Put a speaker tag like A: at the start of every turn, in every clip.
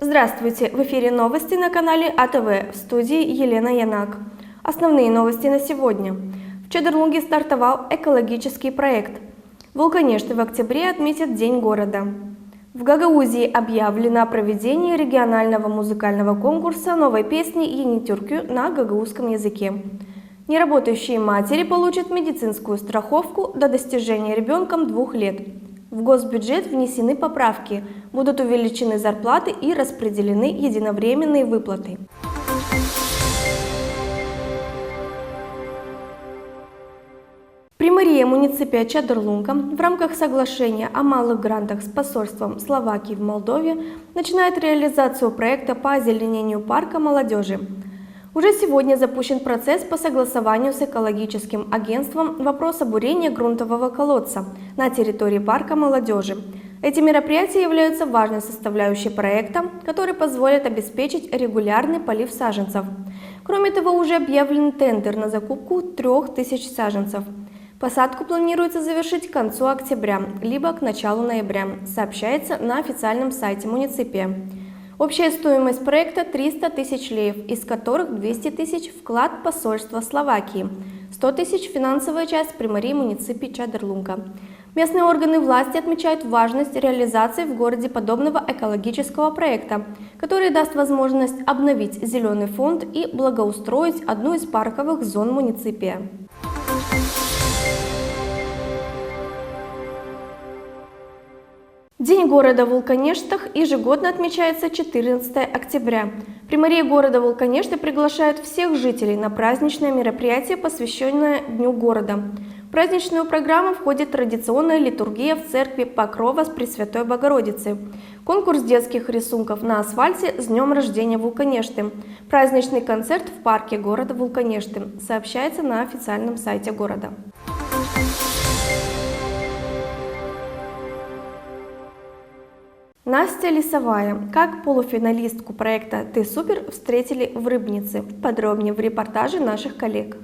A: Здравствуйте! В эфире новости на канале АТВ, в студии Елена Янак. Основные новости на сегодня. В Чадырлунге стартовал экологический проект. Вулканешты в октябре отметят День города. В Гагаузии объявлено о проведении регионального музыкального конкурса новой песни «Енитюркю» на гагаузском языке. Неработающие матери получат медицинскую страховку до достижения ребенком 2 лет. В госбюджет внесены поправки, будут увеличены зарплаты и распределены единовременные выплаты. Примария муниципия Чадырлунга в рамках соглашения о малых грантах с посольством Словакии в Молдове начинает реализацию проекта по озеленению парка молодежи. Уже сегодня запущен процесс по согласованию с экологическим агентством вопроса бурения грунтового колодца на территории парка молодежи. Эти мероприятия являются важной составляющей проекта, который позволит обеспечить регулярный полив саженцев. Кроме того, уже объявлен тендер на закупку 3000 саженцев. Посадку планируется завершить к концу октября, либо к началу ноября, сообщается на официальном сайте муниципия. Общая стоимость проекта 300 тысяч леев, из которых 200 тысяч – вклад посольства Словакии, 100 тысяч – финансовая часть примарии муниципии Чадырлунга. Местные органы власти отмечают важность реализации в городе подобного экологического проекта, который даст возможность обновить зеленый фонд и благоустроить одну из парковых зон муниципия. День города в Вулканештах ежегодно отмечается 14 октября. Примария города Вулканешты приглашает всех жителей на праздничное мероприятие, посвященное Дню города. В праздничную программу входит традиционная литургия в церкви Покрова с Пресвятой Богородицей, конкурс детских рисунков на асфальте с днем рождения Вулканешты, праздничный концерт в парке города Вулканешты, сообщается на официальном сайте города. Настя Лисовая. Как полуфиналистку проекта «Ты супер» встретили в Рыбнице. Подробнее в репортаже наших коллег.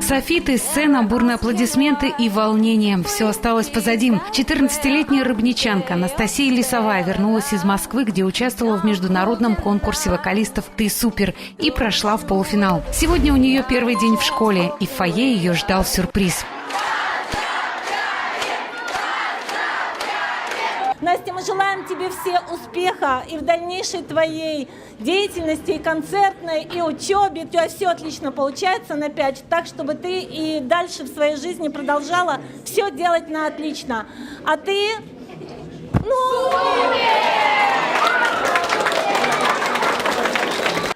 B: Софиты, сцена, бурные аплодисменты и волнение. Все осталось позади. 14-летняя рыбничанка Анастасия Лисовая вернулась из Москвы, где участвовала в международном конкурсе вокалистов «Ты супер» и прошла в полуфинал. Сегодня у нее первый день в школе, и в фойе ее ждал сюрприз.
C: Настя, мы желаем тебе все успеха и в дальнейшей твоей деятельности, и концертной, и учебе. У тебя все отлично получается на 5, так, чтобы ты и дальше в своей жизни продолжала все делать на отлично. А ты...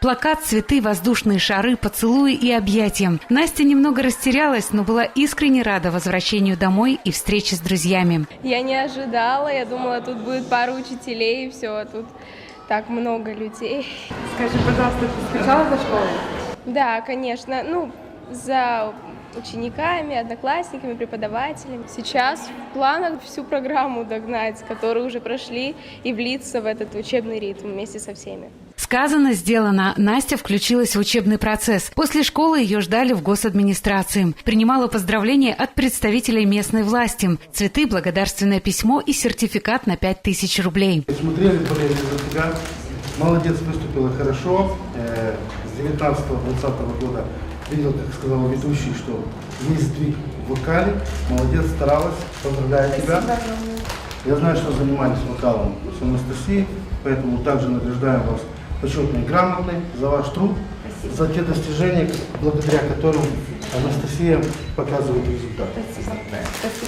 B: Плакат, цветы, воздушные шары, поцелуи и объятия. Настя немного растерялась, но была искренне рада возвращению домой и встрече с друзьями.
D: Я не ожидала, я думала, тут будет пару учителей и все, а тут так много людей.
E: Скажи, пожалуйста, ты скучала за школой?
D: Да, конечно, за учениками, одноклассниками, преподавателями. Сейчас в планах всю программу догнать, которую уже прошли, и влиться в этот учебный ритм вместе со всеми.
B: Сказано, сделано. Настя включилась в учебный процесс. После школы ее ждали в госадминистрации. Принимала поздравления от представителей местной власти. Цветы, благодарственное письмо и сертификат на 5000 рублей.
F: Смотрели, болели за тебя. Молодец, выступила хорошо. С 19-20 года видел, как сказал ведущий, что есть сдвиг в вокале. Молодец, старалась. Поздравляю тебя. Я знаю, что занимались вокалом с Анастасией, поэтому также награждаем вас почетной и грамотной за ваш труд, за те достижения, благодаря которым Анастасия показывает результат.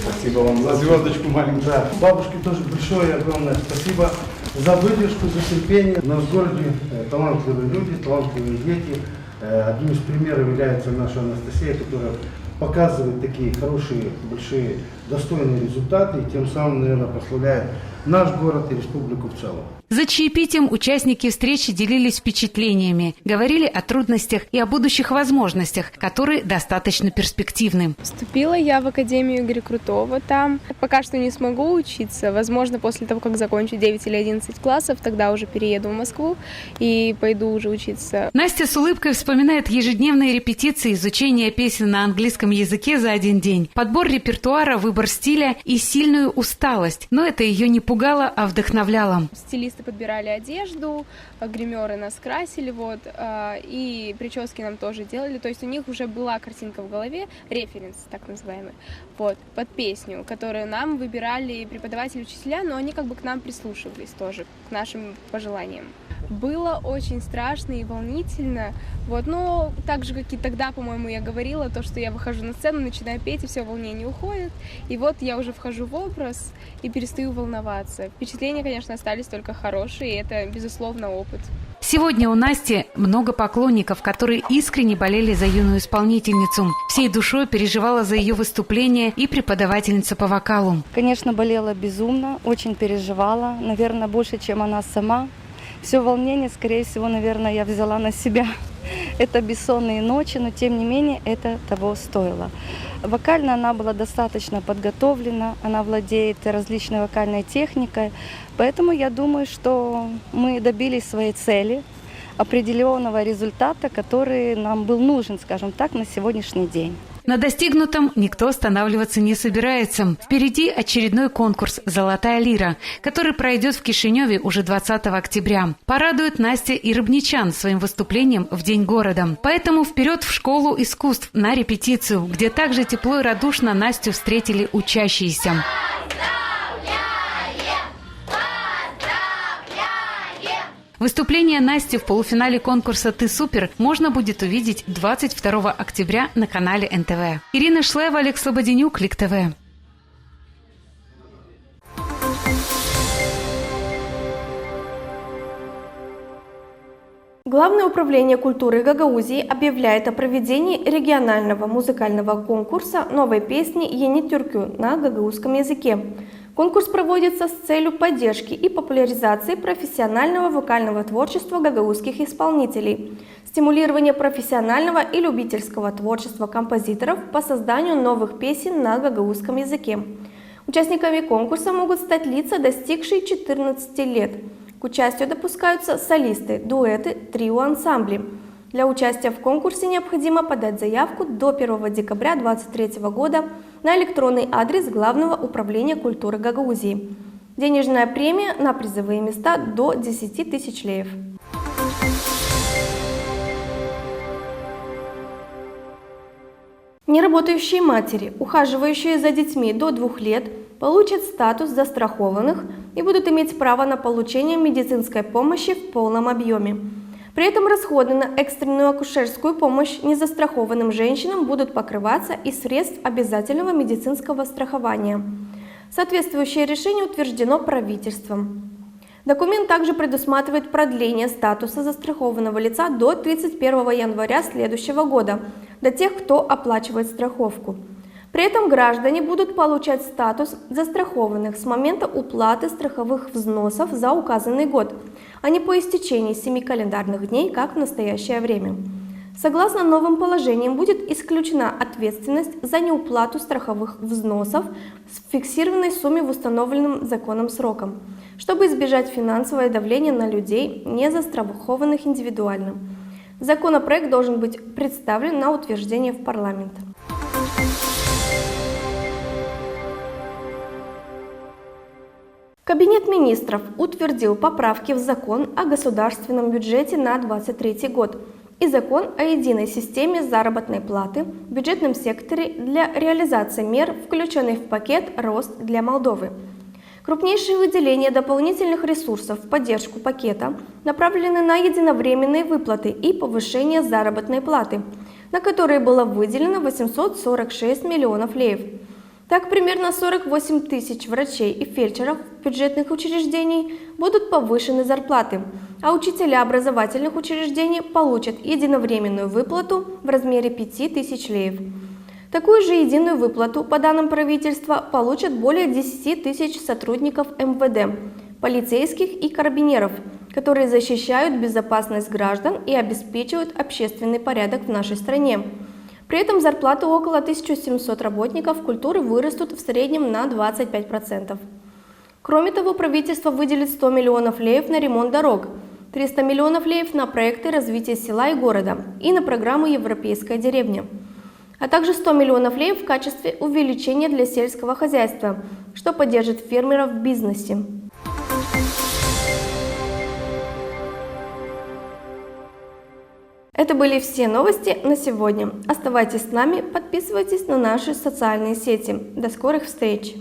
G: Спасибо вам за звездочку маленькую.
F: Да. Бабушке тоже большое и огромное спасибо за выдержку, за терпение. У нас в городе талантливые люди, талантливые дети. Одним из примеров является наша Анастасия, которая показывает такие хорошие, большие достойные результаты и тем самым, наверное, прославляет наш город и республику в целом.
B: За чаепитием участники встречи делились впечатлениями, говорили о трудностях и о будущих возможностях, которые достаточно перспективны.
D: Вступила я в Академию Игоря Крутого там. Пока что не смогу учиться. Возможно, после того, как закончу 9 или 11 классов, тогда уже перееду в Москву и пойду уже учиться.
B: Настя с улыбкой вспоминает ежедневные репетиции, изучение песен на английском языке за один день, подбор репертуара, выбор стиля и сильную усталость. Но это ее не пугало, а вдохновляло.
D: Стилисты подбирали одежду, гримеры нас красили, и прически нам тоже делали. То есть у них уже была картинка в голове, референс так называемый, под песню, которую нам выбирали преподаватели, учителя, но они как бы к нам прислушивались тоже, к нашим пожеланиям. Было очень страшно и волнительно, но так же, как и тогда, по-моему, я говорила, то, что я выхожу на сцену, начинаю петь, и все волнение уходит, и я уже вхожу в образ и перестаю волноваться. Впечатления, конечно, остались только хорошие, и это, безусловно, опыт.
B: Сегодня у Насти много поклонников, которые искренне болели за юную исполнительницу. Всей душой переживала за ее выступление и преподавательница по вокалу.
H: Конечно, болела безумно, очень переживала, наверное, больше, чем она сама. Все волнение, скорее всего, наверное, я взяла на себя. Это бессонные ночи, но тем не менее это того стоило. Вокально она была достаточно подготовлена, она владеет различной вокальной техникой, поэтому я думаю, что мы добились своей цели, определенного результата, который нам был нужен, скажем так, на сегодняшний день.
B: На достигнутом никто останавливаться не собирается. Впереди очередной конкурс «Золотая лира», который пройдет в Кишиневе уже 20 октября. Порадует Настя и рыбничан своим выступлением в День города. Поэтому вперед в школу искусств на репетицию, где также тепло и радушно Настю встретили учащиеся. Выступление Насти в полуфинале конкурса «Ты супер» можно будет увидеть 22 октября на канале НТВ. Ирина Шлева, Олег Слободенюк, Лик ТВ.
A: Главное управление культуры Гагаузии объявляет о проведении регионального музыкального конкурса новой песни «Ени Тюркю» на гагаузском языке. Конкурс проводится с целью поддержки и популяризации профессионального вокального творчества гагаузских исполнителей, стимулирования профессионального и любительского творчества композиторов по созданию новых песен на гагаузском языке. Участниками конкурса могут стать лица, достигшие 14 лет. К участию допускаются солисты, дуэты, трио, ансамбли. Для участия в конкурсе необходимо подать заявку до 1 декабря 2023 года на электронный адрес Главного управления культуры Гагаузии. Денежная премия на призовые места до 10 тысяч леев. Неработающие матери, ухаживающие за детьми до 2 лет, получат статус застрахованных и будут иметь право на получение медицинской помощи в полном объеме. При этом расходы на экстренную акушерскую помощь незастрахованным женщинам будут покрываться из средств обязательного медицинского страхования. Соответствующее решение утверждено правительством. Документ также предусматривает продление статуса застрахованного лица до 31 января следующего года для тех, кто оплачивает страховку. При этом граждане будут получать статус застрахованных с момента уплаты страховых взносов за указанный год, а не по истечении 7 календарных дней, как в настоящее время. Согласно новым положениям, будет исключена ответственность за неуплату страховых взносов в фиксированной сумме в установленном законом сроком, чтобы избежать финансовое давление на людей, не застрахованных индивидуально. Законопроект должен быть представлен на утверждение в парламент. Кабинет министров утвердил поправки в закон о государственном бюджете на 2023 год и закон о единой системе заработной платы в бюджетном секторе для реализации мер, включенных в пакет «Рост для Молдовы». Крупнейшие выделения дополнительных ресурсов в поддержку пакета направлены на единовременные выплаты и повышение заработной платы, на которые было выделено 846 миллионов леев. Так, примерно 48 тысяч врачей и фельдшеров бюджетных учреждений будут повышены зарплаты, а учителя образовательных учреждений получат единовременную выплату в размере 5 тысяч леев. Такую же единую выплату, по данным правительства, получат более 10 тысяч сотрудников МВД, полицейских и карабинеров, которые защищают безопасность граждан и обеспечивают общественный порядок в нашей стране. При этом зарплаты около 1700 работников культуры вырастут в среднем на 25%. Кроме того, правительство выделит 100 миллионов леев на ремонт дорог, 300 миллионов леев на проекты развития села и города и на программу «Европейская деревня», а также 100 миллионов леев в качестве увеличения для сельского хозяйства, что поддержит фермеров в бизнесе. Это были все новости на сегодня. Оставайтесь с нами, подписывайтесь на наши социальные сети. До скорых встреч!